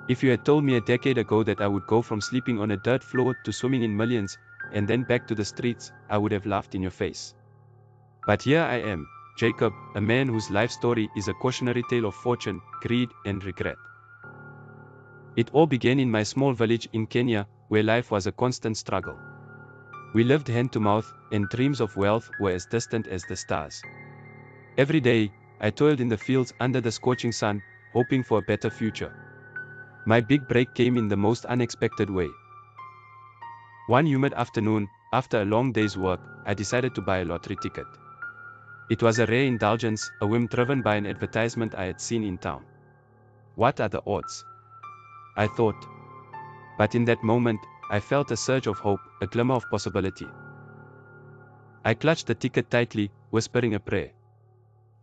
If you had told me a decade ago that I would go from sleeping on a dirt floor to swimming in millions, and then back to the streets, I would have laughed in your face. But here I am, Jacob, a man whose life story is a cautionary tale of fortune, greed, and regret. It all began in my small village in Kenya, where life was a constant struggle. We lived hand to mouth, and dreams of wealth were as distant as the stars. Every day, I toiled in the fields under the scorching sun, hoping for a better future. My big break came in the most unexpected way. One humid afternoon, after a long day's work, I decided to buy a lottery ticket. It was a rare indulgence, a whim driven by an advertisement I had seen in town. What are the odds? I thought. But in that moment, I felt a surge of hope, a glimmer of possibility. I clutched the ticket tightly, whispering a prayer.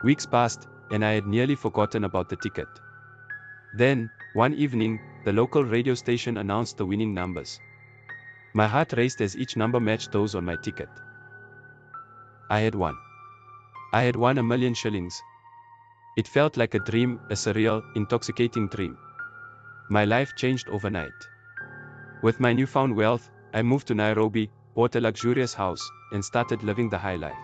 Weeks passed, and I had nearly forgotten about the ticket. Then, one evening, the local radio station announced the winning numbers. My heart raced as each number matched those on my ticket. I had won. I had won 1,000,000 shillings. It felt like a dream, a surreal, intoxicating dream. My life changed overnight. With my newfound wealth, I moved to Nairobi, bought a luxurious house, and started living the high life.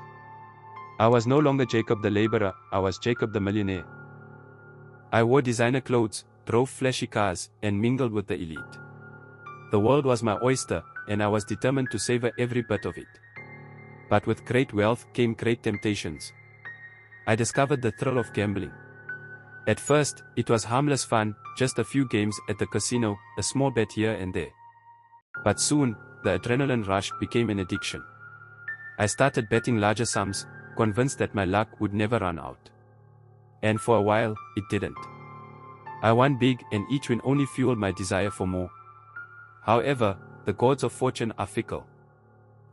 I was no longer Jacob the laborer, I was Jacob the millionaire. I wore designer clothes, drove flashy cars, and mingled with the elite. The world was my oyster, and I was determined to savor every bit of it. But with great wealth came great temptations. I discovered the thrill of gambling. At first, it was harmless fun, just a few games at the casino, a small bet here and there. But soon, the adrenaline rush became an addiction. I started betting larger sums, convinced that my luck would never run out. And for a while, it didn't. I won big, and each win only fueled my desire for more. However, the gods of fortune are fickle.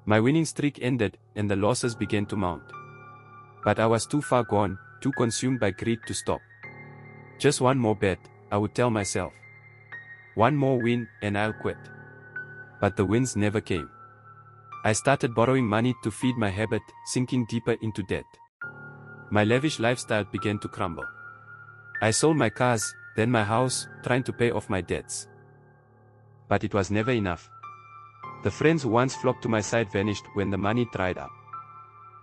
My winning streak ended, and the losses began to mount. But I was too far gone, too consumed by greed to stop. Just one more bet, I would tell myself. One more win, and I'll quit. But the wins never came. I started borrowing money to feed my habit, sinking deeper into debt. My lavish lifestyle began to crumble. I sold my cars, then my house, trying to pay off my debts. But it was never enough. The friends who once flocked to my side vanished when the money dried up.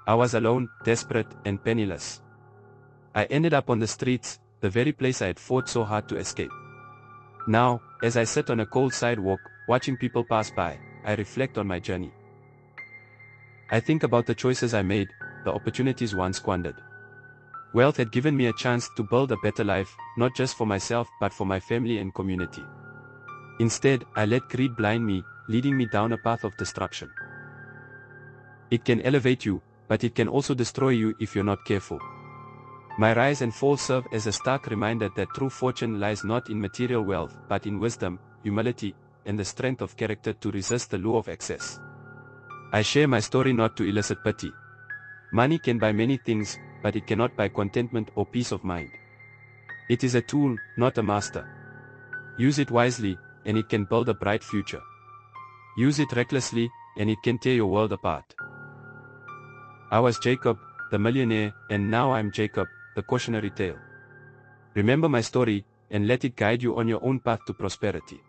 I was alone, desperate, and penniless. I ended up on the streets, the very place I had fought so hard to escape. Now, as I sit on a cold sidewalk, watching people pass by, I reflect on my journey. I think about the choices I made, the opportunities once squandered. Wealth had given me a chance to build a better life, not just for myself but for my family and community. Instead, I let greed blind me, leading me down a path of destruction. It can elevate you, but it can also destroy you if you're not careful. My rise and fall serve as a stark reminder that true fortune lies not in material wealth but in wisdom, humility, and the strength of character to resist the lure of excess. I share my story not to elicit pity. Money can buy many things, but it cannot buy contentment or peace of mind. It is a tool, not a master. Use it wisely, and it can build a bright future. Use it recklessly, and it can tear your world apart. I was Jacob, the millionaire, and now I'm Jacob, the cautionary tale. Remember my story, and let it guide you on your own path to prosperity.